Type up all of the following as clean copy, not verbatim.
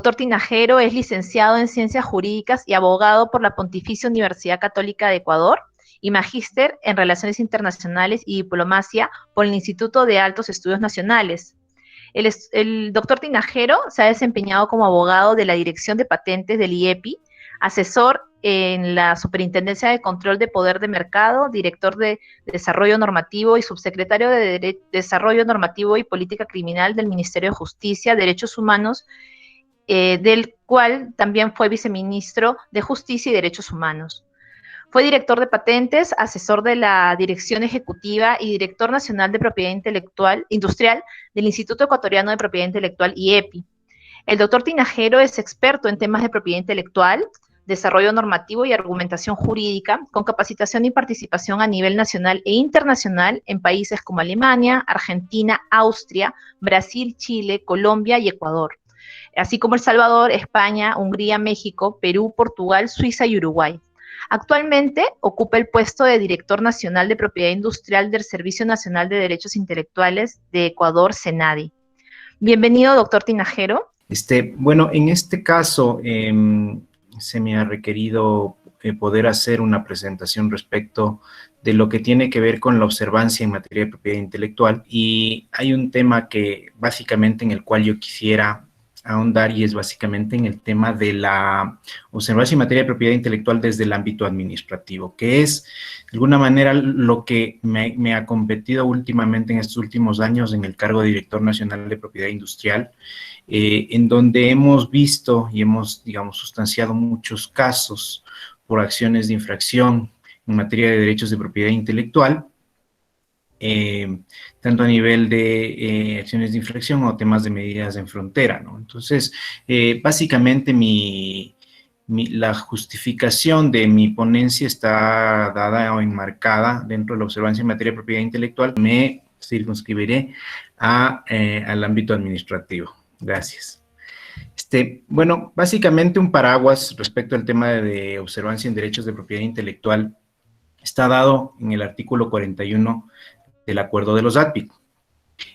Doctor Tinajero es licenciado en Ciencias Jurídicas y abogado por la Pontificia Universidad Católica de Ecuador y magíster en Relaciones Internacionales y Diplomacia por el Instituto de Altos Estudios Nacionales. El doctor Tinajero se ha desempeñado como abogado de la Dirección de Patentes del IEPI, asesor en la Superintendencia de Control de Poder de Mercado, director de Desarrollo Normativo y subsecretario de Desarrollo Normativo y Política Criminal del Ministerio de Justicia, Derechos Humanos, del cual también fue viceministro de Justicia y Derechos Humanos. Fue director de patentes, asesor de la Dirección Ejecutiva y director nacional de Propiedad Industrial del Instituto Ecuatoriano de Propiedad Intelectual, IEPI. El doctor Tinajero es experto en temas de propiedad intelectual, desarrollo normativo y argumentación jurídica, con capacitación y participación a nivel nacional e internacional en países como Alemania, Argentina, Austria, Brasil, Chile, Colombia y Ecuador, así como El Salvador, España, Hungría, México, Perú, Portugal, Suiza y Uruguay. Actualmente ocupa el puesto de Director Nacional de Propiedad Industrial del Servicio Nacional de Derechos Intelectuales de Ecuador, SENADI. Bienvenido, doctor Tinajero. Bueno, en este caso se me ha requerido poder hacer una presentación respecto de lo que tiene que ver con la observancia en materia de propiedad intelectual, y hay un tema que básicamente en el cual yo quisiera ahondar, y es básicamente en el tema de la observancia en materia de propiedad intelectual desde el ámbito administrativo, que es de alguna manera lo que me ha competido últimamente en estos últimos años en el cargo de Director Nacional de Propiedad Industrial, en donde hemos visto y hemos, digamos, sustanciado muchos casos por acciones de infracción en materia de derechos de propiedad intelectual, tanto a nivel de acciones de infracción o temas de medidas en frontera, ¿no? Entonces, básicamente la justificación de mi ponencia está dada o enmarcada dentro de la observancia en materia de propiedad intelectual. Me circunscribiré al ámbito administrativo. Gracias. Bueno, básicamente un paraguas respecto al tema de observancia en derechos de propiedad intelectual está dado en el artículo 41 del Acuerdo de los ADPIC,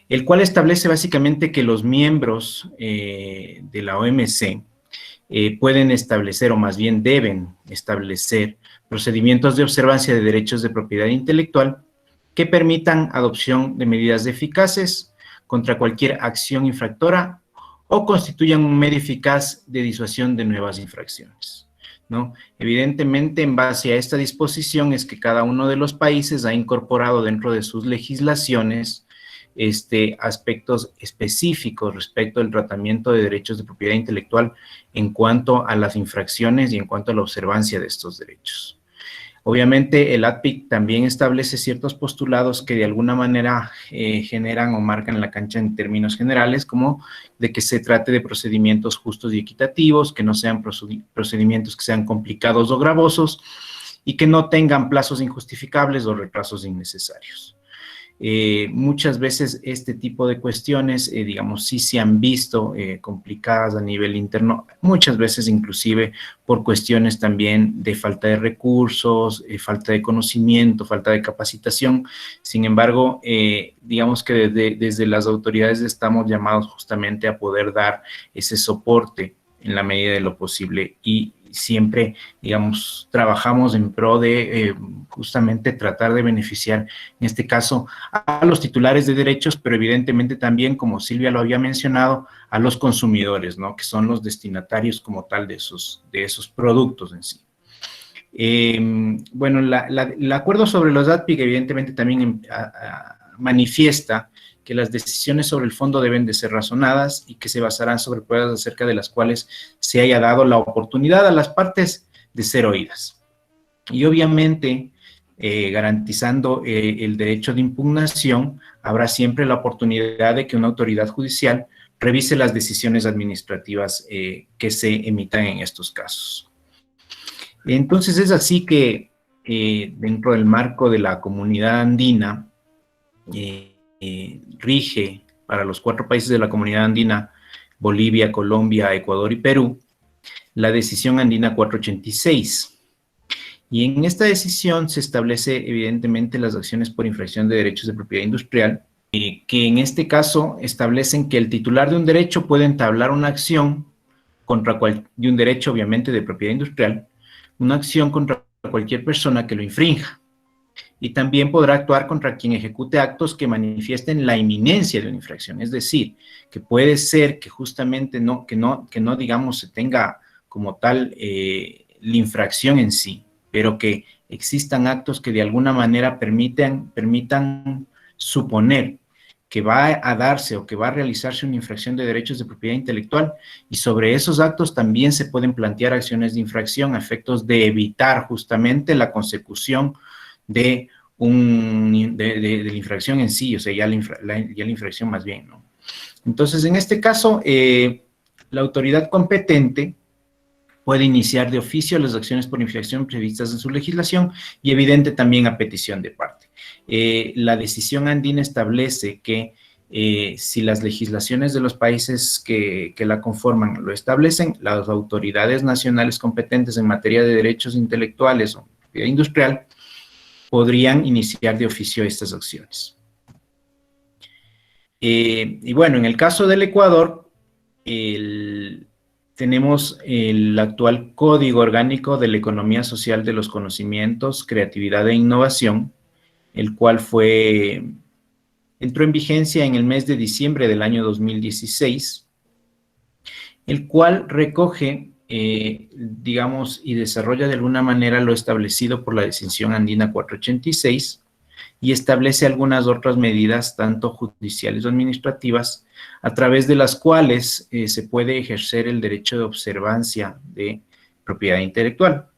el cual establece básicamente que los miembros de la OMC pueden establecer, o más bien deben establecer, procedimientos de observancia de derechos de propiedad intelectual que permitan adopción de medidas eficaces contra cualquier acción infractora o constituyan un medio eficaz de disuasión de nuevas infracciones, ¿no? Evidentemente, en base a esta disposición es que cada uno de los países ha incorporado dentro de sus legislaciones aspectos específicos respecto al tratamiento de derechos de propiedad intelectual en cuanto a las infracciones y en cuanto a la observancia de estos derechos. Obviamente, el ADPIC también establece ciertos postulados que de alguna manera generan o marcan la cancha en términos generales, como de que se trate de procedimientos justos y equitativos, que no sean procedimientos que sean complicados o gravosos y que no tengan plazos injustificables o retrasos innecesarios. Muchas veces este tipo de cuestiones, digamos, sí se han visto complicadas a nivel interno, muchas veces inclusive por cuestiones también de falta de recursos, falta de conocimiento, falta de capacitación. Sin embargo, digamos que desde las autoridades estamos llamados justamente a poder dar ese soporte en la medida de lo posible, y siempre, digamos, trabajamos en pro de justamente tratar de beneficiar, en este caso, a los titulares de derechos, pero evidentemente también, como Silvia lo había mencionado, a los consumidores, ¿no?, que son los destinatarios como tal de esos productos en sí. Bueno, el acuerdo sobre los ADPIC evidentemente también manifiesta que las decisiones sobre el fondo deben de ser razonadas y que se basarán sobre pruebas acerca de las cuales se haya dado la oportunidad a las partes de ser oídas. Y obviamente, garantizando el derecho de impugnación, habrá siempre la oportunidad de que una autoridad judicial revise las decisiones administrativas que se emitan en estos casos. Entonces, es así que dentro del marco de la Comunidad Andina, rige para los 4 países de la Comunidad Andina, Bolivia, Colombia, Ecuador y Perú, la decisión andina 486. Y en esta decisión se establece evidentemente las acciones por infracción de derechos de propiedad industrial, que en este caso establecen que el titular de un derecho puede entablar una acción de un derecho, obviamente, de propiedad industrial, una acción contra cualquier persona que lo infrinja. Y también podrá actuar contra quien ejecute actos que manifiesten la inminencia de una infracción. Es decir, que puede ser que justamente que no digamos, se tenga como tal la infracción en sí, pero que existan actos que de alguna manera permitan suponer que va a darse o que va a realizarse una infracción de derechos de propiedad intelectual, y sobre esos actos también se pueden plantear acciones de infracción a efectos de evitar justamente la consecución de la infracción en sí, o sea, ya la infracción más bien, ¿no? Entonces, en este caso, la autoridad competente puede iniciar de oficio las acciones por infracción previstas en su legislación y, evidente, también a petición de parte. La decisión andina establece que si las legislaciones de los países que la conforman lo establecen, las autoridades nacionales competentes en materia de derechos intelectuales o propiedad industrial podrían iniciar de oficio estas acciones. Y bueno, en el caso del Ecuador, tenemos el actual Código Orgánico de la Economía Social de los Conocimientos, Creatividad e Innovación, el cual entró en vigencia en el mes de diciembre del año 2016, el cual recoge, digamos, y desarrolla de alguna manera lo establecido por la Decisión Andina 486 y establece algunas otras medidas, tanto judiciales o administrativas, a través de las cuales se puede ejercer el derecho de observancia de propiedad intelectual.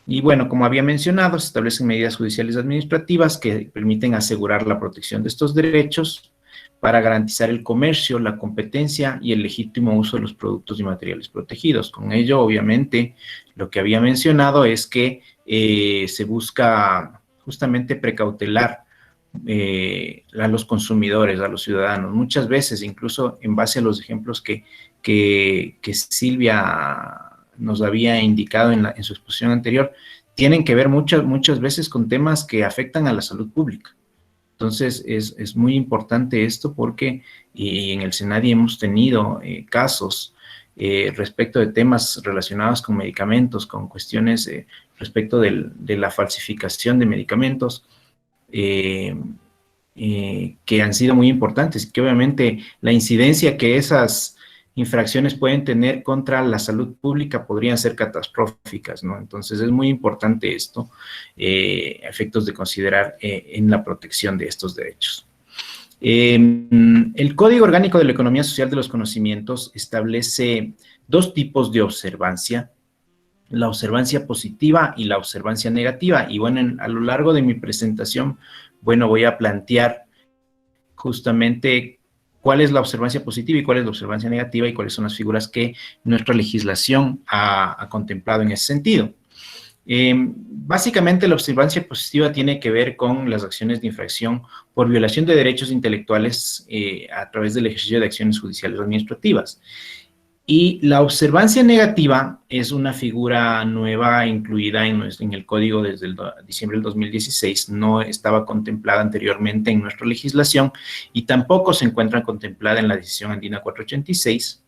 Y bueno, como había mencionado, se establecen medidas judiciales y administrativas que permiten asegurar la protección de estos derechos para garantizar el comercio, la competencia y el legítimo uso de los productos y materiales protegidos. Con ello, obviamente, lo que había mencionado es que se busca justamente precautelar a los consumidores, a los ciudadanos. Muchas veces, incluso en base a los ejemplos que Silvia nos había indicado en su exposición anterior, tienen que ver muchas veces con temas que afectan a la salud pública. Entonces, es muy importante esto porque en el SENADI hemos tenido casos respecto de temas relacionados con medicamentos, con cuestiones respecto de la falsificación de medicamentos, que han sido muy importantes, que obviamente la incidencia que esas infracciones pueden tener contra la salud pública podrían ser catastróficas, ¿no? Entonces es muy importante esto, efectos de considerar en la protección de estos derechos. El Código Orgánico de la Economía Social de los Conocimientos establece dos tipos de observancia: la observancia positiva y la observancia negativa. Y bueno, a lo largo de mi presentación, bueno, voy a plantear justamente cuál es la observancia positiva y cuál es la observancia negativa y cuáles son las figuras que nuestra legislación ha contemplado en ese sentido. Básicamente, la observancia positiva tiene que ver con las acciones de infracción por violación de derechos intelectuales a través del ejercicio de acciones judiciales o administrativas. Y la observancia negativa es una figura nueva incluida en el código desde diciembre del 2016, no estaba contemplada anteriormente en nuestra legislación y tampoco se encuentra contemplada en la Decisión Andina 486.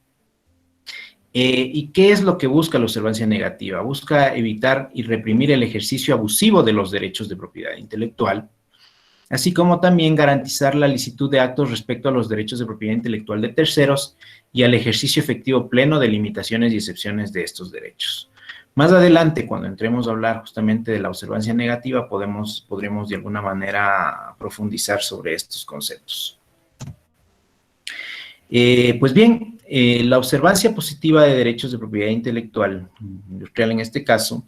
¿Y qué es lo que busca la observancia negativa? Busca evitar y reprimir el ejercicio abusivo de los derechos de propiedad intelectual, así como también garantizar la licitud de actos respecto a los derechos de propiedad intelectual de terceros y al ejercicio efectivo pleno de limitaciones y excepciones de estos derechos. Más adelante, cuando entremos a hablar justamente de la observancia negativa, podremos de alguna manera profundizar sobre estos conceptos. Pues bien, la observancia positiva de derechos de propiedad intelectual, industrial en este caso,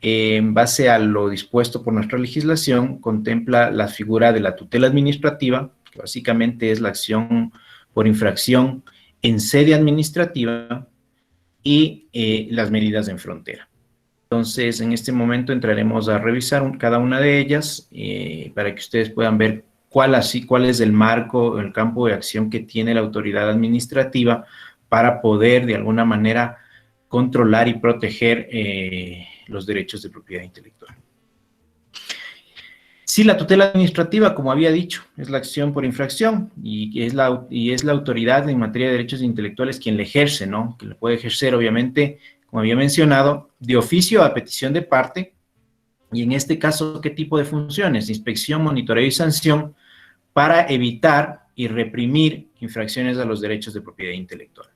en base a lo dispuesto por nuestra legislación, contempla la figura de la tutela administrativa, que básicamente es la acción por infracción en sede administrativa, y las medidas en frontera. Entonces, en este momento entraremos a revisar cada una de ellas para que ustedes puedan ver cuál es el marco, el campo de acción que tiene la autoridad administrativa para poder, de alguna manera, controlar y proteger los derechos de propiedad intelectual. Sí, la tutela administrativa, como había dicho, es la acción por infracción y es la autoridad en materia de derechos intelectuales quien le ejerce, ¿no? Que le puede ejercer, obviamente, como había mencionado, de oficio a petición de parte. Y en este caso, ¿qué tipo de funciones? Inspección, monitoreo y sanción para evitar y reprimir infracciones a los derechos de propiedad intelectual.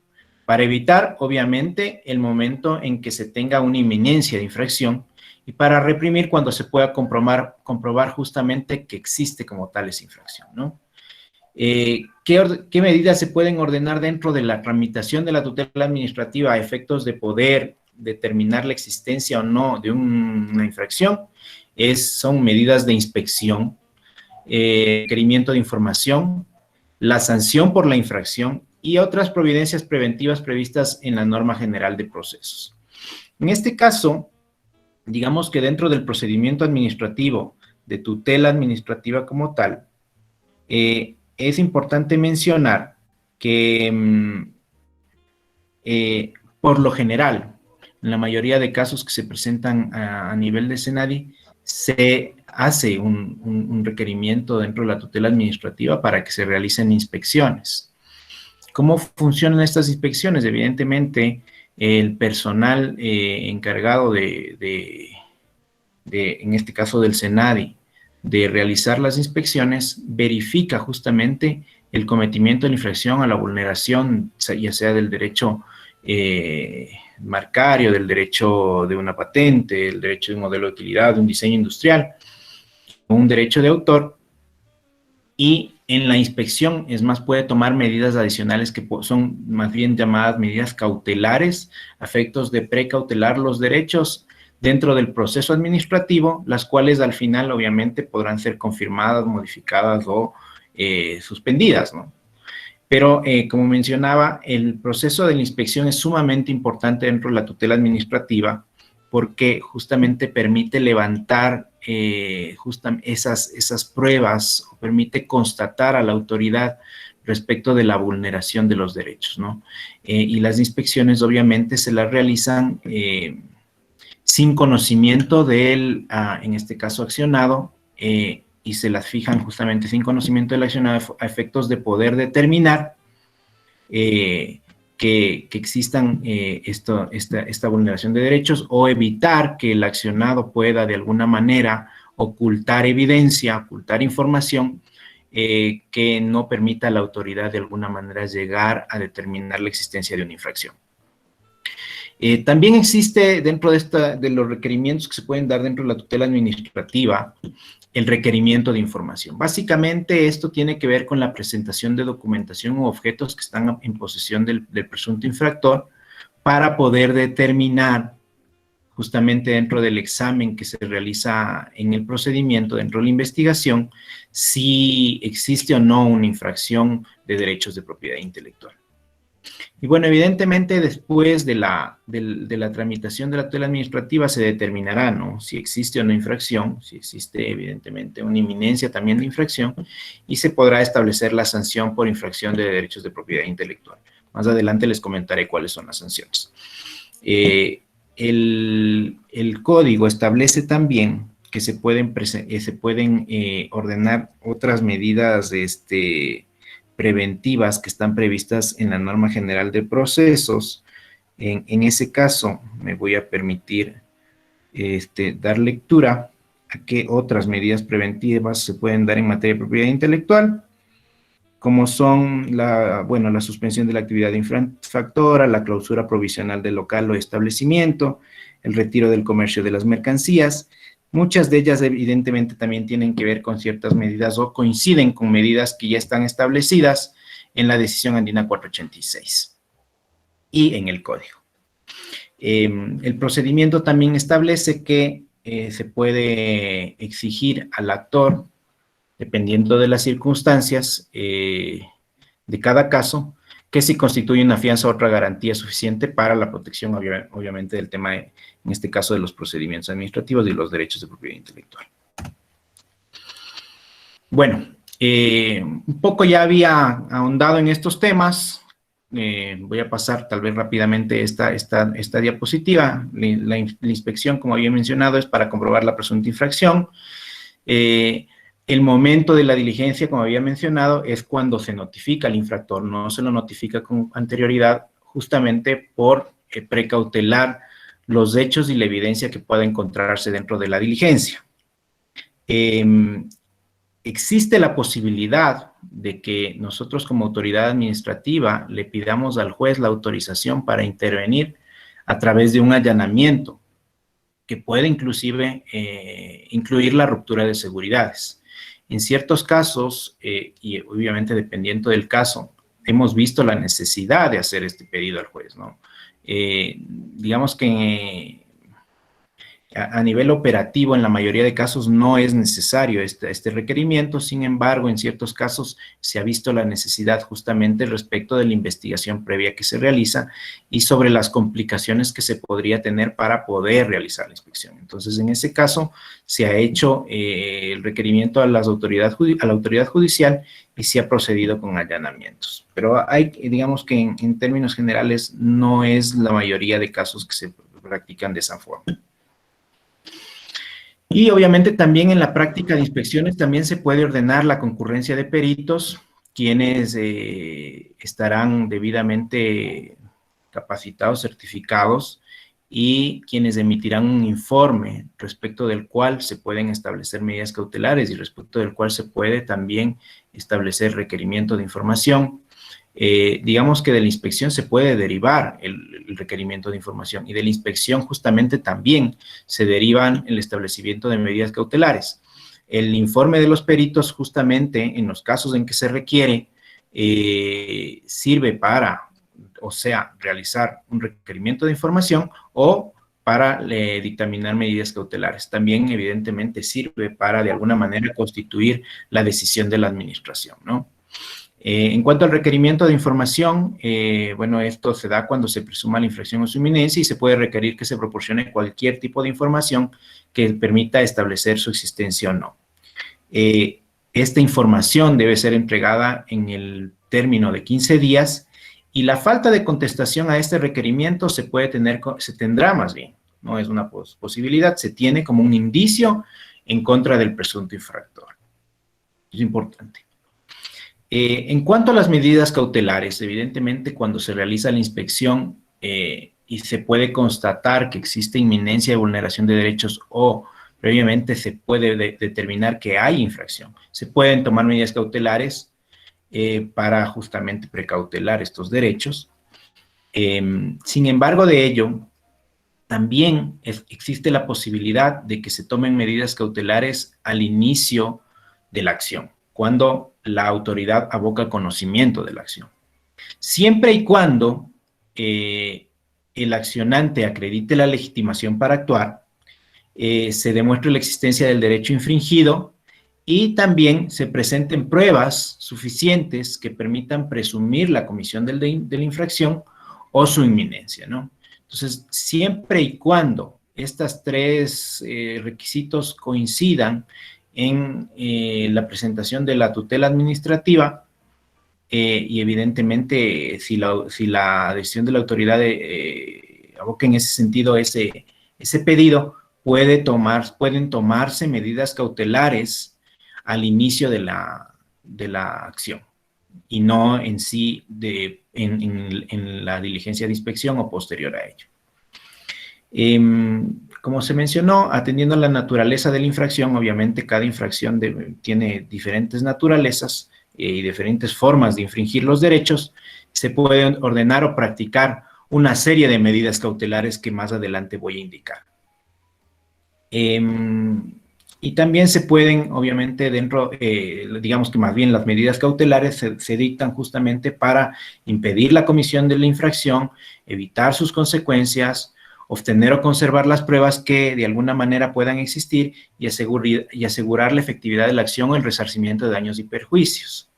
Para evitar, obviamente, el momento en que se tenga una inminencia de infracción y para reprimir cuando se pueda comprobar justamente que existe como tal esa infracción, ¿no? ¿Qué medidas se pueden ordenar dentro de la tramitación de la tutela administrativa a efectos de poder determinar la existencia o no de una infracción? Son medidas de inspección, requerimiento de información, la sanción por la infracción y otras providencias preventivas previstas en la norma general de procesos. En este caso, digamos que dentro del procedimiento administrativo de tutela administrativa como tal, es importante mencionar que por lo general, en la mayoría de casos que se presentan a nivel de SENADI, se hace un requerimiento dentro de la tutela administrativa para que se realicen inspecciones. ¿Cómo funcionan estas inspecciones? Evidentemente, el personal encargado en este caso del SENADI, de realizar las inspecciones, verifica justamente el cometimiento de la infracción a la vulneración, ya sea del derecho marcario, del derecho de una patente, el derecho de un modelo de utilidad, de un diseño industrial, o un derecho de autor, y en la inspección, es más, puede tomar medidas adicionales que son más bien llamadas medidas cautelares, a efectos de precautelar los derechos dentro del proceso administrativo, las cuales al final obviamente podrán ser confirmadas, modificadas o suspendidas, ¿no? Pero, como mencionaba, el proceso de la inspección es sumamente importante dentro de la tutela administrativa porque justamente permite levantar esas pruebas, o permite constatar a la autoridad respecto de la vulneración de los derechos, ¿no? Y las inspecciones obviamente se las realizan sin conocimiento del, en este caso, accionado, y se las fijan justamente sin conocimiento del accionado a efectos de poder determinar que existan esta vulneración de derechos o evitar que el accionado pueda de alguna manera ocultar evidencia, ocultar información que no permita a la autoridad de alguna manera llegar a determinar la existencia de una infracción. También existe dentro de los requerimientos que se pueden dar dentro de la tutela administrativa el requerimiento de información. Básicamente esto tiene que ver con la presentación de documentación u objetos que están en posesión del presunto infractor para poder determinar justamente dentro del examen que se realiza en el procedimiento, dentro de la investigación, si existe o no una infracción de derechos de propiedad intelectual. Y bueno, evidentemente después de la tramitación de la tutela administrativa se determinará, ¿no?, si existe o no infracción, si existe evidentemente una inminencia también de infracción, y se podrá establecer la sanción por infracción de derechos de propiedad intelectual. Más adelante les comentaré cuáles son las sanciones. El código establece también que se pueden ordenar otras medidas preventivas que están previstas en la norma general de procesos. En ese caso, me voy a permitir dar lectura a qué otras medidas preventivas se pueden dar en materia de propiedad intelectual, como son la suspensión de la actividad infractora, la clausura provisional del local o establecimiento, el retiro del comercio de las mercancías. Muchas de ellas evidentemente también tienen que ver con ciertas medidas o coinciden con medidas que ya están establecidas en la decisión andina 486 y en el código. El procedimiento también establece que se puede exigir al actor, dependiendo de las circunstancias de cada caso, que si constituye una fianza o otra garantía suficiente para la protección, obviamente, del tema, en este caso, de los procedimientos administrativos y los derechos de propiedad intelectual. Bueno, un poco ya había ahondado en estos temas. Voy a pasar tal vez rápidamente esta diapositiva. La inspección, como había mencionado, es para comprobar la presunta infracción. El momento de la diligencia, como había mencionado, es cuando se notifica al infractor, no se lo notifica con anterioridad, justamente por precautelar los hechos y la evidencia que pueda encontrarse dentro de la diligencia. Existe la posibilidad de que nosotros como autoridad administrativa le pidamos al juez la autorización para intervenir a través de un allanamiento, que puede inclusive incluir la ruptura de seguridades. En ciertos casos, y obviamente dependiendo del caso, hemos visto la necesidad de hacer este pedido al juez, ¿no? Digamos que a nivel operativo, en la mayoría de casos, no es necesario este requerimiento. Sin embargo, en ciertos casos se ha visto la necesidad justamente respecto de la investigación previa que se realiza y sobre las complicaciones que se podría tener para poder realizar la inspección. Entonces, en ese caso, se ha hecho el requerimiento a la autoridad judicial y se ha procedido con allanamientos. Pero digamos que en términos generales, no es la mayoría de casos que se practican de esa forma. Y obviamente también en la práctica de inspecciones también se puede ordenar la concurrencia de peritos, quienes estarán debidamente capacitados, certificados, y quienes emitirán un informe respecto del cual se pueden establecer medidas cautelares y respecto del cual se puede también establecer requerimiento de información. Digamos que de la inspección se puede derivar el requerimiento de información y de la inspección justamente también se derivan el establecimiento de medidas cautelares. El informe de los peritos justamente en los casos en que se requiere sirve para, o sea, realizar un requerimiento de información o para dictaminar medidas cautelares. También evidentemente sirve para de alguna manera constituir la decisión de la administración, ¿no? En cuanto al requerimiento de información, bueno, esto se da cuando se presuma la infracción o su inminencia y se puede requerir que se proporcione cualquier tipo de información que permita establecer su existencia o no. Esta información debe ser entregada en el término de 15 días y la falta de contestación a este requerimiento se tendrá más bien, no es una posibilidad, se tiene como un indicio en contra del presunto infractor. Es importante. En cuanto a las medidas cautelares, evidentemente cuando se realiza la inspección y se puede constatar que existe inminencia de vulneración de derechos o previamente se puede determinar que hay infracción, se pueden tomar medidas cautelares para justamente precautelar estos derechos. Sin embargo de ello, también existe la posibilidad de que se tomen medidas cautelares al inicio de la acción, cuando la autoridad aboca conocimiento de la acción. Siempre y cuando el accionante acredite la legitimación para actuar, se demuestre la existencia del derecho infringido y también se presenten pruebas suficientes que permitan presumir la comisión de la infracción o su inminencia, ¿no? Entonces, siempre y cuando estos tres requisitos coincidan en la presentación de la tutela administrativa y evidentemente si la decisión de la autoridad aboca en ese sentido ese pedido, pueden tomarse medidas cautelares al inicio de la acción y no en sí en la diligencia de inspección o posterior a ello. Como se mencionó, atendiendo a la naturaleza de la infracción, obviamente cada infracción tiene diferentes naturalezas y diferentes formas de infringir los derechos, se pueden ordenar o practicar una serie de medidas cautelares que más adelante voy a indicar. Y también se pueden, obviamente, digamos que más bien las medidas cautelares se dictan justamente para impedir la comisión de la infracción, evitar sus consecuencias, obtener o conservar las pruebas que de alguna manera puedan existir y asegurar la efectividad de la acción o el resarcimiento de daños y perjuicios.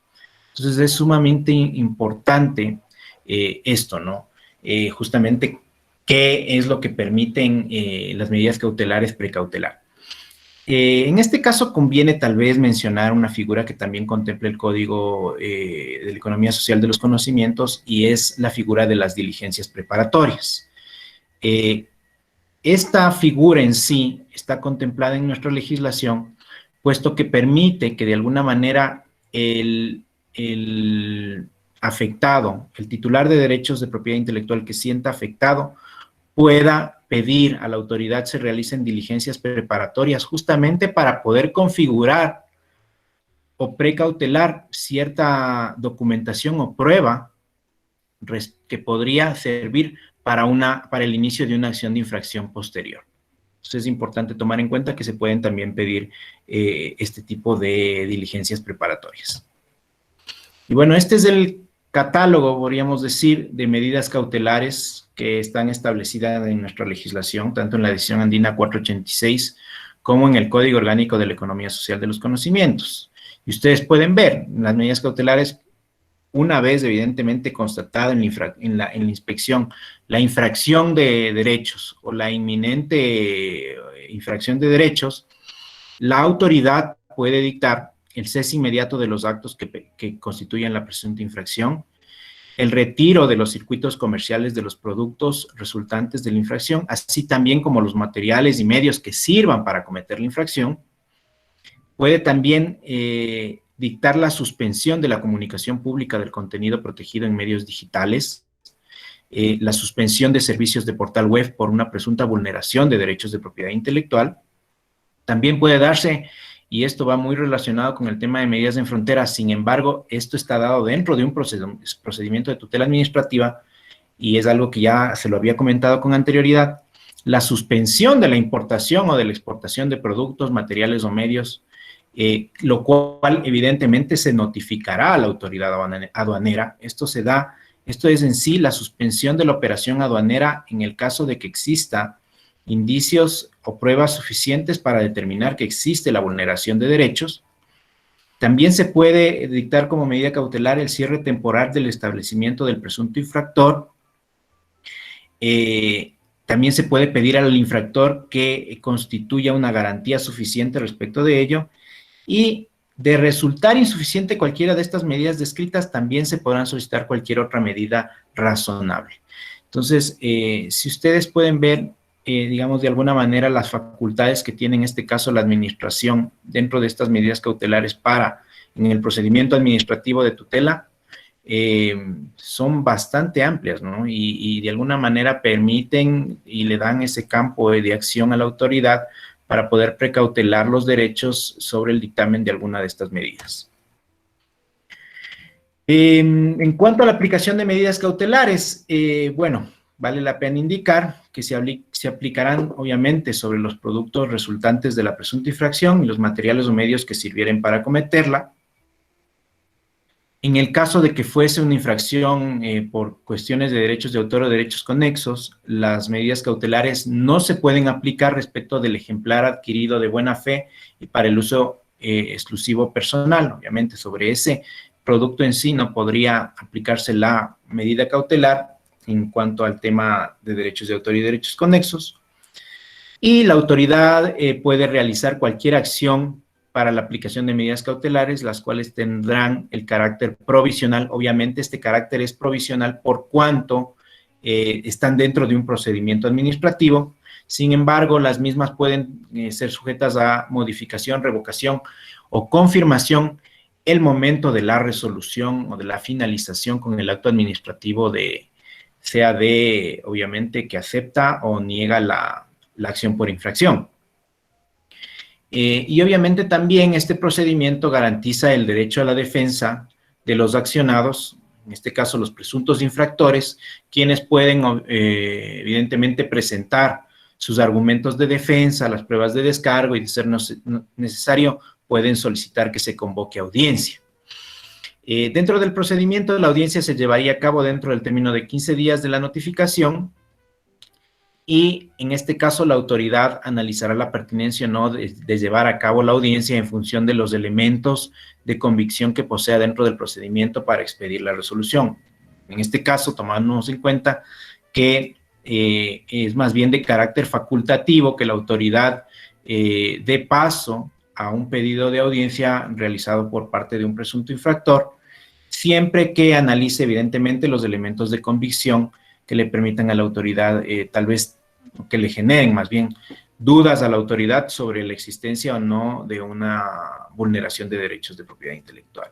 Entonces, es sumamente importante esto, ¿no? Justamente, ¿qué es lo que permiten las medidas cautelares precautelar? En este caso, conviene tal vez mencionar una figura que también contempla el Código de la Economía Social de los Conocimientos y es la figura de las diligencias preparatorias. Esta figura en sí está contemplada en nuestra legislación, puesto que permite que de alguna manera el afectado, el titular de derechos de propiedad intelectual que sienta afectado, pueda pedir a la autoridad se realicen diligencias preparatorias justamente para poder configurar o precautelar cierta documentación o prueba que podría servir para el inicio de una acción de infracción posterior. Entonces es importante tomar en cuenta que se pueden también pedir este tipo de diligencias preparatorias. Y bueno, este es el catálogo, podríamos decir, de medidas cautelares que están establecidas en nuestra legislación, tanto en la Decisión Andina 486 como en el Código Orgánico de la Economía Social de los Conocimientos. Y ustedes pueden ver las medidas cautelares, una vez evidentemente constatada en la inspección, la infracción de derechos o la inminente infracción de derechos, la autoridad puede dictar el cese inmediato de los actos que constituyen la presunta infracción, el retiro de los circuitos comerciales de los productos resultantes de la infracción, así también como los materiales y medios que sirvan para cometer la infracción. Puede también dictar la suspensión de la comunicación pública del contenido protegido en medios digitales, la suspensión de servicios de portal web por una presunta vulneración de derechos de propiedad intelectual. También puede darse, y esto va muy relacionado con el tema de medidas en frontera, sin embargo, esto está dado dentro de un procedimiento de tutela administrativa, y es algo que ya se lo había comentado con anterioridad, la suspensión de la importación o de la exportación de productos, materiales o medios, lo cual evidentemente se notificará a la autoridad aduanera. Esto es en sí la suspensión de la operación aduanera en el caso de que exista indicios o pruebas suficientes para determinar que existe la vulneración de derechos. También se puede dictar como medida cautelar el cierre temporal del establecimiento del presunto infractor. También se puede pedir al infractor que constituya una garantía suficiente respecto de ello, y de resultar insuficiente cualquiera de estas medidas descritas, también se podrán solicitar cualquier otra medida razonable. Entonces, si ustedes pueden ver, digamos, de alguna manera las facultades que tiene en este caso la administración dentro de estas medidas cautelares en el procedimiento administrativo de tutela, son bastante amplias, ¿no? Y de alguna manera permiten y le dan ese campo de acción a la autoridad para poder precautelar los derechos sobre el dictamen de alguna de estas medidas. En cuanto a la aplicación de medidas cautelares, bueno, vale la pena indicar que se aplicarán obviamente sobre los productos resultantes de la presunta infracción y los materiales o medios que sirvieren para cometerla. En el caso de que fuese una infracción por cuestiones de derechos de autor o derechos conexos, las medidas cautelares no se pueden aplicar respecto del ejemplar adquirido de buena fe y para el uso exclusivo personal. Obviamente, sobre ese producto en sí no podría aplicarse la medida cautelar en cuanto al tema de derechos de autor y derechos conexos. Y la autoridad puede realizar cualquier acción para la aplicación de medidas cautelares, las cuales tendrán el carácter provisional. Obviamente, este carácter es provisional por cuanto están dentro de un procedimiento administrativo. Sin embargo, las mismas pueden ser sujetas a modificación, revocación o confirmación el momento de la resolución o de la finalización con el acto administrativo sea de, obviamente, que acepta o niega la acción por infracción. Y obviamente también este procedimiento garantiza el derecho a la defensa de los accionados, en este caso los presuntos infractores, quienes pueden evidentemente presentar sus argumentos de defensa, las pruebas de descargo, y de ser necesario pueden solicitar que se convoque audiencia. Dentro del procedimiento, la audiencia se llevaría a cabo dentro del término de 15 días de la notificación, y en este caso la autoridad analizará la pertinencia o no de llevar a cabo la audiencia en función de los elementos de convicción que posea dentro del procedimiento para expedir la resolución. En este caso, tomamos en cuenta que es más bien de carácter facultativo que la autoridad dé paso a un pedido de audiencia realizado por parte de un presunto infractor, siempre que analice evidentemente los elementos de convicción que le permitan a la autoridad tal vez que le generen más bien dudas a la autoridad sobre la existencia o no de una vulneración de derechos de propiedad intelectual.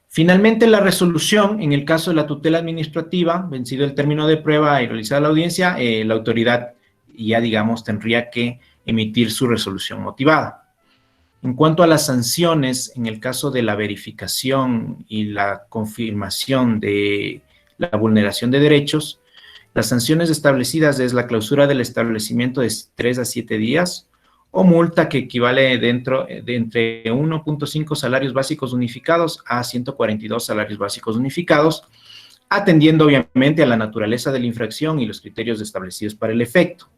Finalmente, la resolución, en el caso de la tutela administrativa, vencido el término de prueba y realizada la audiencia, la autoridad ya, digamos, tendría que emitir su resolución motivada. En cuanto a las sanciones, en el caso de la verificación y la confirmación de la vulneración de derechos, las sanciones establecidas es la clausura del establecimiento de 3 a 7 días o multa que equivale de entre 1.5 salarios básicos unificados a 142 salarios básicos unificados, atendiendo obviamente a la naturaleza de la infracción y los criterios establecidos para el efecto.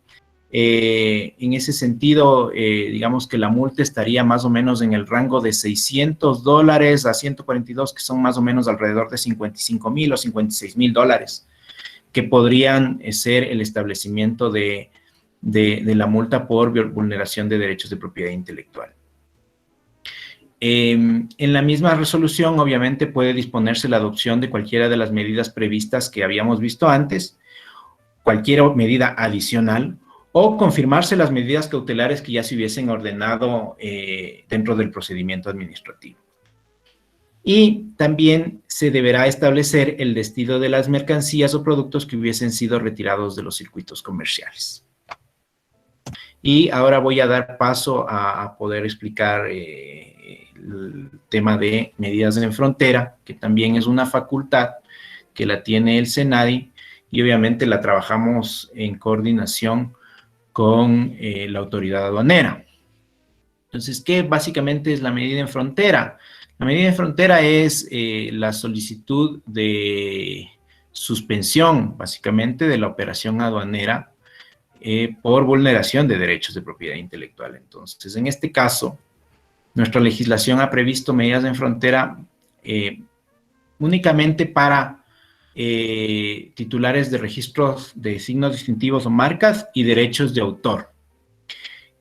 En ese sentido, digamos que la multa estaría más o menos en el rango de $600 a 142, que son más o menos alrededor de $55,000 o $56,000, que podrían ser el establecimiento de la multa por vulneración de derechos de propiedad intelectual. En la misma resolución, obviamente, puede disponerse la adopción de cualquiera de las medidas previstas que habíamos visto antes, cualquier medida adicional, o confirmarse las medidas cautelares que ya se hubiesen ordenado dentro del procedimiento administrativo. Y también se deberá establecer el destino de las mercancías o productos que hubiesen sido retirados de los circuitos comerciales. Y ahora voy a dar paso a poder explicar el tema de medidas en frontera, que también es una facultad que la tiene el SENADI y obviamente la trabajamos en coordinación con la autoridad aduanera. Entonces, ¿qué básicamente es la medida en frontera? La medida en frontera es la solicitud de suspensión, básicamente, de la operación aduanera por vulneración de derechos de propiedad intelectual. Entonces, en este caso, nuestra legislación ha previsto medidas en frontera únicamente para titulares de registros de signos distintivos o marcas y derechos de autor.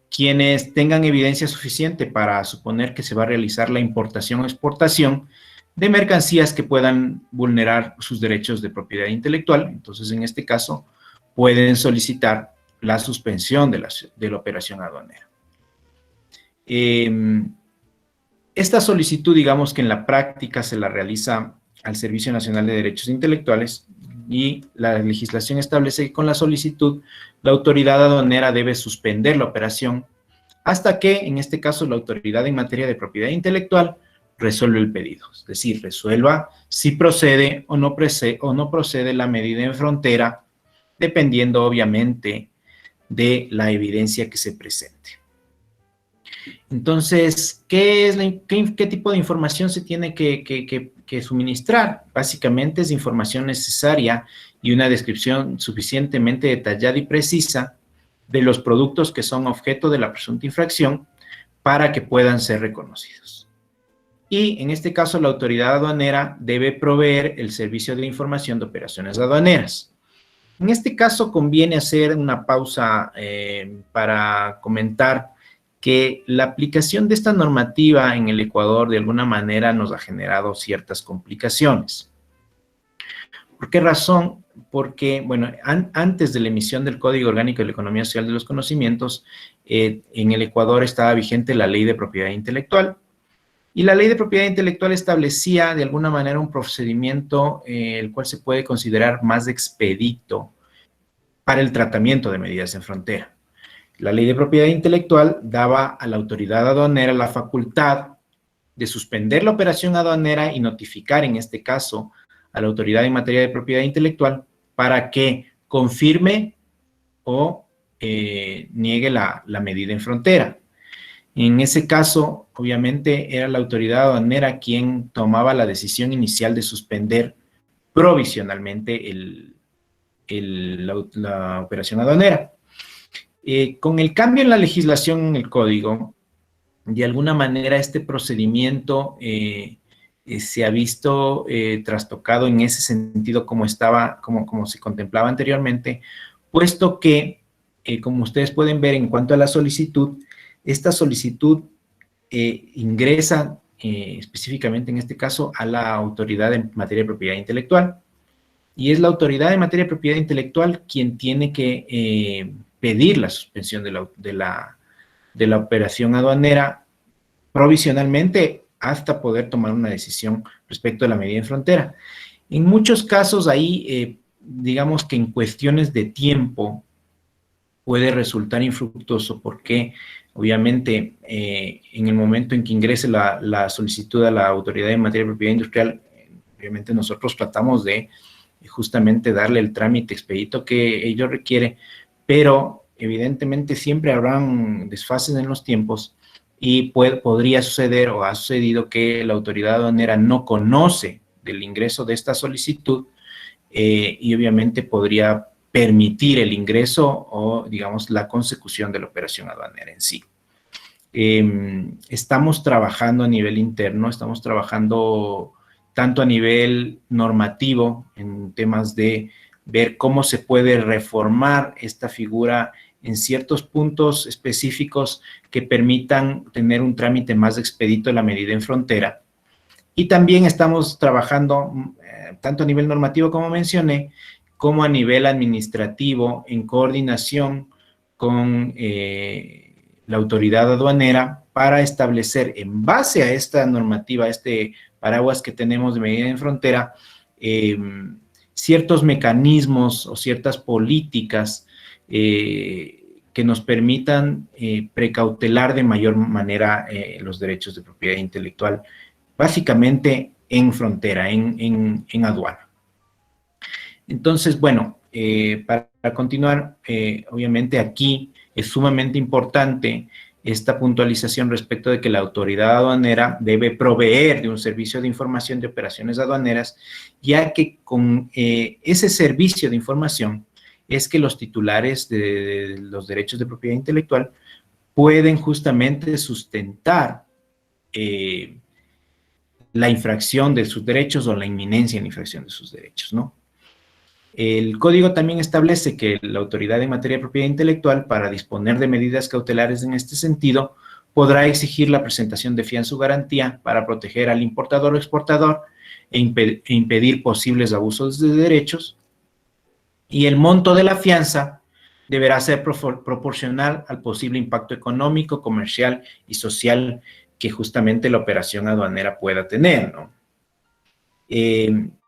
Quienes tengan evidencia suficiente para suponer que se va a realizar la importación o exportación de mercancías que puedan vulnerar sus derechos de propiedad intelectual, entonces en este caso pueden solicitar la suspensión de la operación aduanera. Esta solicitud, digamos que en la práctica se la realiza al Servicio Nacional de Derechos Intelectuales y la legislación establece que con la solicitud la autoridad aduanera debe suspender la operación hasta que, en este caso, la autoridad en materia de propiedad intelectual resuelve el pedido, es decir, resuelva si procede o no procede la medida en frontera, dependiendo obviamente de la evidencia que se presente. Entonces, ¿qué tipo de información se tiene que suministrar? Básicamente es información necesaria y una descripción suficientemente detallada y precisa de los productos que son objeto de la presunta infracción para que puedan ser reconocidos. Y en este caso, la autoridad aduanera debe proveer el servicio de información de operaciones aduaneras. En este caso, conviene hacer una pausa para comentar que la aplicación de esta normativa en el Ecuador de alguna manera nos ha generado ciertas complicaciones. ¿Por qué razón? Porque, bueno, antes de la emisión del Código Orgánico de la Economía Social de los Conocimientos, en el Ecuador estaba vigente la Ley de Propiedad Intelectual, y la Ley de Propiedad Intelectual establecía de alguna manera un procedimiento el cual se puede considerar más expedito para el tratamiento de medidas en frontera. La Ley de Propiedad Intelectual daba a la autoridad aduanera la facultad de suspender la operación aduanera y notificar, en este caso, a la autoridad en materia de propiedad intelectual para que confirme o niegue la medida en frontera. En ese caso, obviamente, era la autoridad aduanera quien tomaba la decisión inicial de suspender provisionalmente la operación aduanera. Con el cambio en la legislación en el código, de alguna manera este procedimiento se ha visto trastocado en ese sentido como se contemplaba anteriormente, puesto que, como ustedes pueden ver en cuanto a la solicitud, esta solicitud ingresa específicamente en este caso a la autoridad en materia de propiedad intelectual, y es la autoridad en materia de propiedad intelectual quien tiene que pedir la suspensión de la operación aduanera provisionalmente hasta poder tomar una decisión respecto a la medida en frontera. En muchos casos ahí, digamos que en cuestiones de tiempo puede resultar infructuoso porque obviamente en el momento en que ingrese la solicitud a la autoridad en materia de propiedad industrial, obviamente nosotros tratamos de justamente darle el trámite expedito que ello requiere, pero evidentemente siempre habrán desfases en los tiempos y podría suceder o ha sucedido que la autoridad aduanera no conoce del ingreso de esta solicitud y obviamente podría permitir el ingreso o, digamos, la consecución de la operación aduanera en sí. Estamos trabajando a nivel interno, estamos trabajando tanto a nivel normativo en temas de ver cómo se puede reformar esta figura en ciertos puntos específicos que permitan tener un trámite más expedito de la medida en frontera. Y también estamos trabajando tanto a nivel normativo, como mencioné, como a nivel administrativo, en coordinación con la autoridad aduanera para establecer, en base a esta normativa, a este paraguas que tenemos de medida en frontera, ciertos mecanismos o ciertas políticas que nos permitan precautelar de mayor manera los derechos de propiedad intelectual, básicamente en frontera, en aduana. Entonces, bueno, para continuar, obviamente aquí es sumamente importante esta puntualización respecto de que la autoridad aduanera debe proveer de un servicio de información de operaciones aduaneras, ya que con ese servicio de información es que los titulares de los derechos de propiedad intelectual pueden justamente sustentar la infracción de sus derechos o la inminencia en infracción de sus derechos, ¿no? El código también establece que la autoridad en materia de propiedad intelectual, para disponer de medidas cautelares en este sentido, podrá exigir la presentación de fianza o garantía para proteger al importador o exportador e impedir posibles abusos de derechos, y el monto de la fianza deberá ser proporcional al posible impacto económico, comercial y social que justamente la operación aduanera pueda tener, ¿no?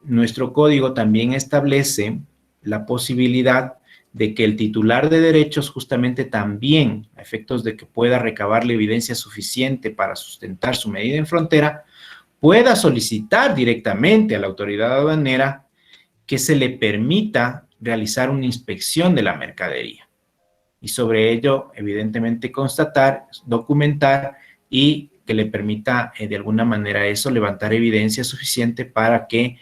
Nuestro código también establece la posibilidad de que el titular de derechos justamente también, a efectos de que pueda recabar la evidencia suficiente para sustentar su medida en frontera, pueda solicitar directamente a la autoridad aduanera que se le permita realizar una inspección de la mercadería. Y sobre ello, evidentemente, constatar, documentar y que le permita de alguna manera eso, levantar evidencia suficiente para que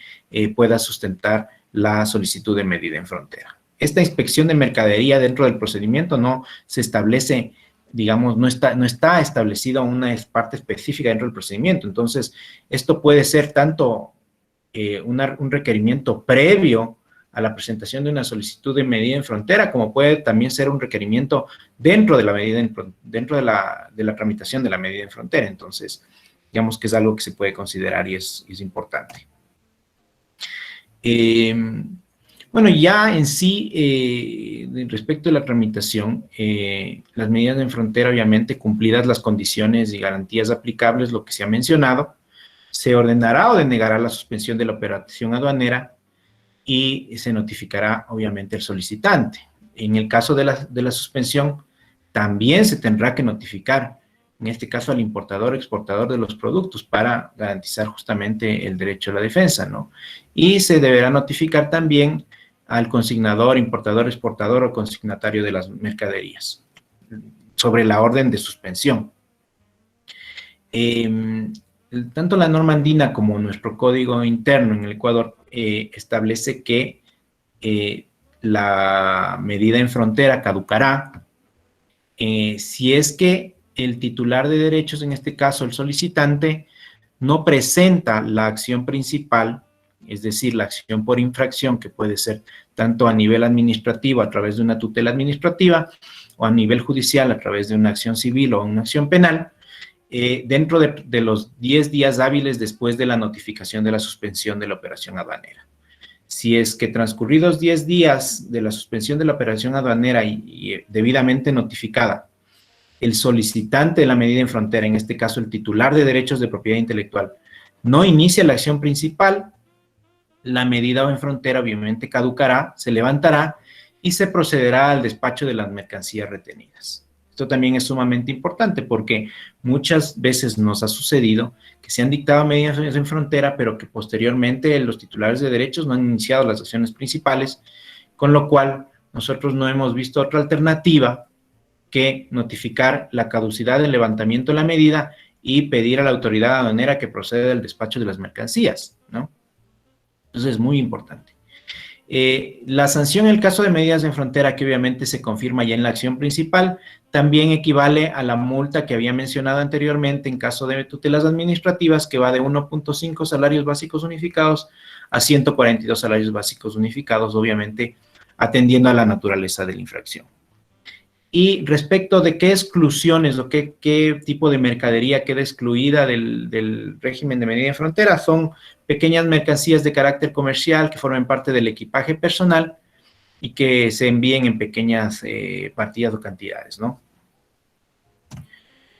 pueda sustentar la solicitud de medida en frontera. Esta inspección de mercadería dentro del procedimiento no se establece, digamos, no está establecida una parte específica dentro del procedimiento. Entonces, esto puede ser tanto un requerimiento previo a la presentación de una solicitud de medida en frontera, como puede también ser un requerimiento dentro de la medida, dentro de la tramitación de la medida en frontera. Entonces, digamos que es algo que se puede considerar y es importante. Bueno, ya en sí, respecto a la tramitación, las medidas en frontera, obviamente, cumplidas las condiciones y garantías aplicables, lo que se ha mencionado, se ordenará o denegará la suspensión de la operación aduanera y se notificará, obviamente, al solicitante. En el caso de la suspensión, también se tendrá que notificar, en este caso, al importador o exportador de los productos para garantizar justamente el derecho a la defensa, ¿no? Y se deberá notificar también al consignador, importador, exportador o consignatario de las mercaderías sobre la orden de suspensión. Tanto la norma andina como nuestro código interno en el Ecuador establece que la medida en frontera caducará si es que el titular de derechos, en este caso el solicitante, no presenta la acción principal, es decir, la acción por infracción, que puede ser tanto a nivel administrativo a través de una tutela administrativa o a nivel judicial a través de una acción civil o una acción penal, dentro de los 10 días hábiles después de la notificación de la suspensión de la operación aduanera. Si es que transcurridos 10 días de la suspensión de la operación aduanera y debidamente notificada, el solicitante de la medida en frontera, en este caso el titular de derechos de propiedad intelectual, no inicia la acción principal, la medida en frontera obviamente caducará, se levantará y se procederá al despacho de las mercancías retenidas. Esto también es sumamente importante porque muchas veces nos ha sucedido que se han dictado medidas en frontera, pero que posteriormente los titulares de derechos no han iniciado las acciones principales, con lo cual nosotros no hemos visto otra alternativa que notificar la caducidad del levantamiento de la medida y pedir a la autoridad aduanera que proceda al despacho de las mercancías, ¿no? Entonces es muy importante. La sanción en el caso de medidas en frontera, que obviamente se confirma ya en la acción principal, también equivale a la multa que había mencionado anteriormente en caso de tutelas administrativas, que va de 1.5 salarios básicos unificados a 142 salarios básicos unificados, obviamente atendiendo a la naturaleza de la infracción. Y respecto de qué exclusiones o qué tipo de mercadería queda excluida del régimen de medida en frontera, son pequeñas mercancías de carácter comercial que formen parte del equipaje personal y que se envíen en pequeñas partidas o cantidades, ¿no?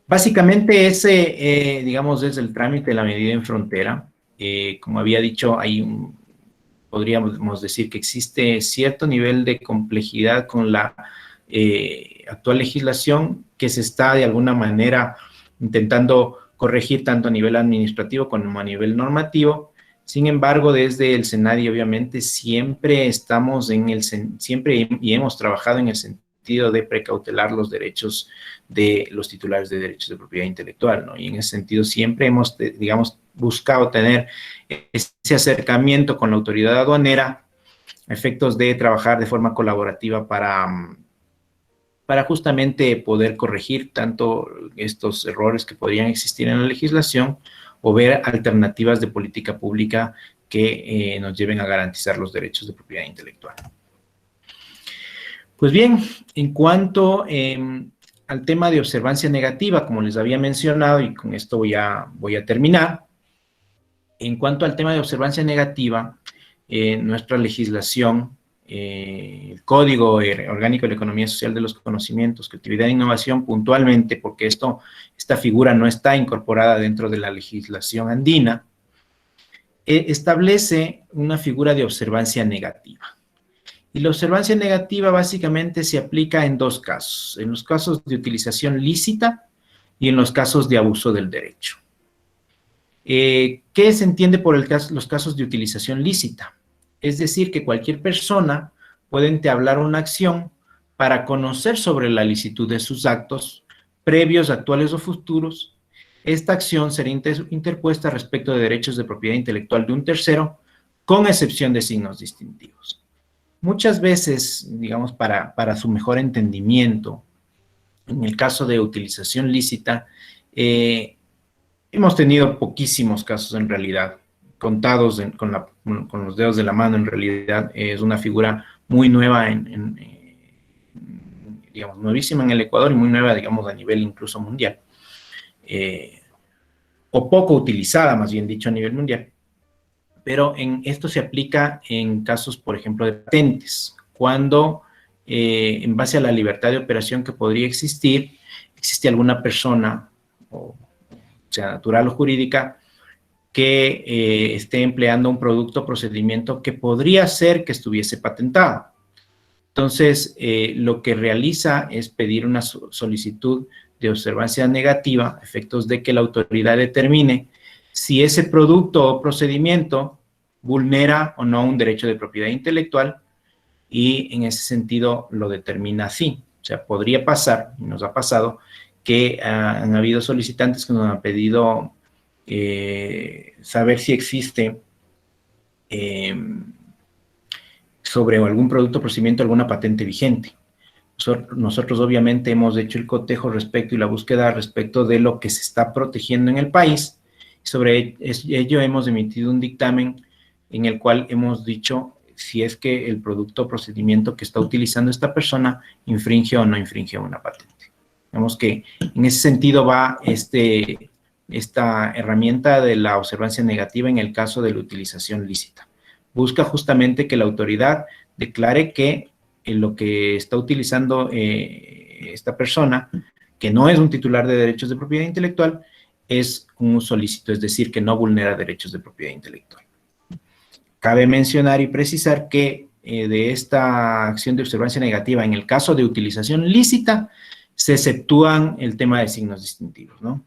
Básicamente ese, digamos, es el trámite de la medida en frontera. Como había dicho, podríamos decir que existe cierto nivel de complejidad con la actual legislación que se está de alguna manera intentando corregir tanto a nivel administrativo como a nivel normativo. Sin embargo, desde el SENADI obviamente siempre hemos trabajado en el sentido de precautelar los derechos de los titulares de derechos de propiedad intelectual, ¿no? Y en ese sentido siempre hemos, digamos, buscado tener ese acercamiento con la autoridad aduanera a efectos de trabajar de forma colaborativa para justamente poder corregir tanto estos errores que podrían existir en la legislación o ver alternativas de política pública que nos lleven a garantizar los derechos de propiedad intelectual. Pues bien, en cuanto al tema de observancia negativa, como les había mencionado, y con esto voy a terminar, en cuanto al tema de observancia negativa, nuestra legislación, el Código Orgánico de la Economía Social de los Conocimientos, Creatividad e Innovación, puntualmente, porque esta figura no está incorporada dentro de la legislación andina, establece una figura de observancia negativa. Y la observancia negativa básicamente se aplica en dos casos, en los casos de utilización lícita y en los casos de abuso del derecho. ¿Qué se entiende por los casos de utilización lícita? Es decir, que cualquier persona puede entablar una acción para conocer sobre la licitud de sus actos, previos, actuales o futuros. Esta acción será interpuesta respecto de derechos de propiedad intelectual de un tercero, con excepción de signos distintivos. Muchas veces, digamos, para su mejor entendimiento, en el caso de utilización lícita, hemos tenido poquísimos casos en realidad, contados con los dedos de la mano. En realidad es una figura muy nueva, digamos, nuevísima en el Ecuador y muy nueva, digamos, a nivel incluso mundial. O poco utilizada, más bien dicho, a nivel mundial. Pero esto se aplica en casos, por ejemplo, de patentes, cuando en base a la libertad de operación que podría existir, existe alguna persona, o sea, natural o jurídica, que esté empleando un producto o procedimiento que podría ser que estuviese patentado. Entonces, lo que realiza es pedir una solicitud de observancia negativa a efectos de que la autoridad determine si ese producto o procedimiento vulnera o no un derecho de propiedad intelectual, y en ese sentido lo determina así. O sea, podría pasar, y nos ha pasado, que han habido solicitantes que nos han pedido saber si existe sobre algún producto o procedimiento alguna patente vigente. Nosotros obviamente hemos hecho el cotejo respecto y la búsqueda respecto de lo que se está protegiendo en el país. Sobre ello hemos emitido un dictamen en el cual hemos dicho si es que el producto o procedimiento que está utilizando esta persona infringe o no infringe una patente. Vemos que en ese sentido va esta herramienta de la observancia negativa en el caso de la utilización lícita. busca justamente que la autoridad declare que lo que está utilizando esta persona, que no es un titular de derechos de propiedad intelectual, es un uso lícito, es decir, que no vulnera derechos de propiedad intelectual. Cabe mencionar y precisar que de esta acción de observancia negativa, en el caso de utilización lícita, se exceptúan el tema de signos distintivos, ¿no?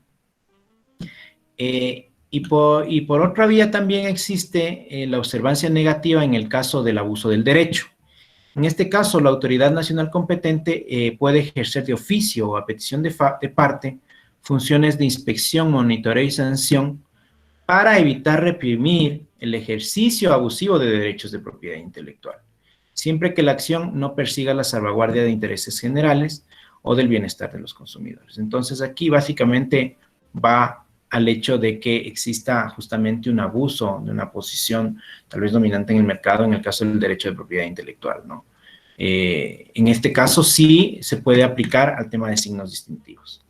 Y por otra vía también existe la observancia negativa en el caso del abuso del derecho. En este caso, la autoridad nacional competente puede ejercer de oficio o a petición de parte funciones de inspección, monitoreo y sanción para evitar reprimir el ejercicio abusivo de derechos de propiedad intelectual, siempre que la acción no persiga la salvaguardia de intereses generales o del bienestar de los consumidores. Entonces, aquí básicamente va al hecho de que exista justamente un abuso de una posición tal vez dominante en el mercado en el caso del derecho de propiedad intelectual, ¿no? En este caso sí se puede aplicar al tema de signos distintivos.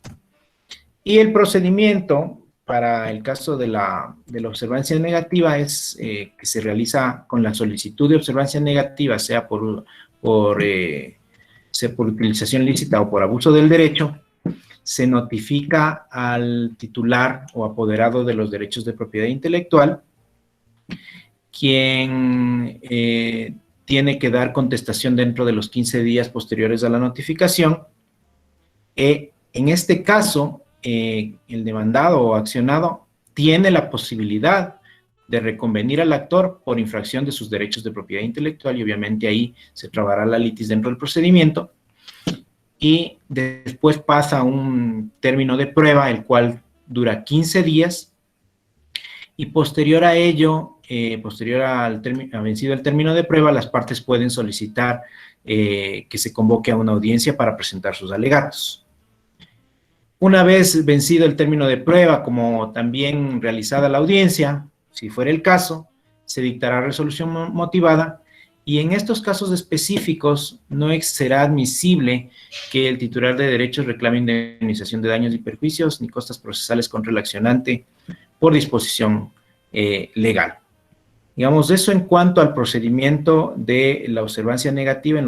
Y el procedimiento para el caso de la observancia negativa es que se realiza con la solicitud de observancia negativa, sea por utilización lícita o por abuso del derecho, se notifica al titular o apoderado de los derechos de propiedad intelectual, quien tiene que dar contestación dentro de los 15 días posteriores a la notificación. En este caso, el demandado o accionado tiene la posibilidad de reconvenir al actor por infracción de sus derechos de propiedad intelectual y obviamente ahí se trabará la litis dentro del procedimiento y después pasa un término de prueba, el cual dura 15 días y posterior a ello, posterior a vencido el término de prueba, las partes pueden solicitar que se convoque a una audiencia para presentar sus alegatos. Una vez vencido el término de prueba, como también realizada la audiencia, si fuera el caso, se dictará resolución motivada y en estos casos específicos no será admisible que el titular de derechos reclame indemnización de daños y perjuicios ni costas procesales contra el accionante por disposición legal. Digamos, eso en cuanto al procedimiento de la observancia negativa.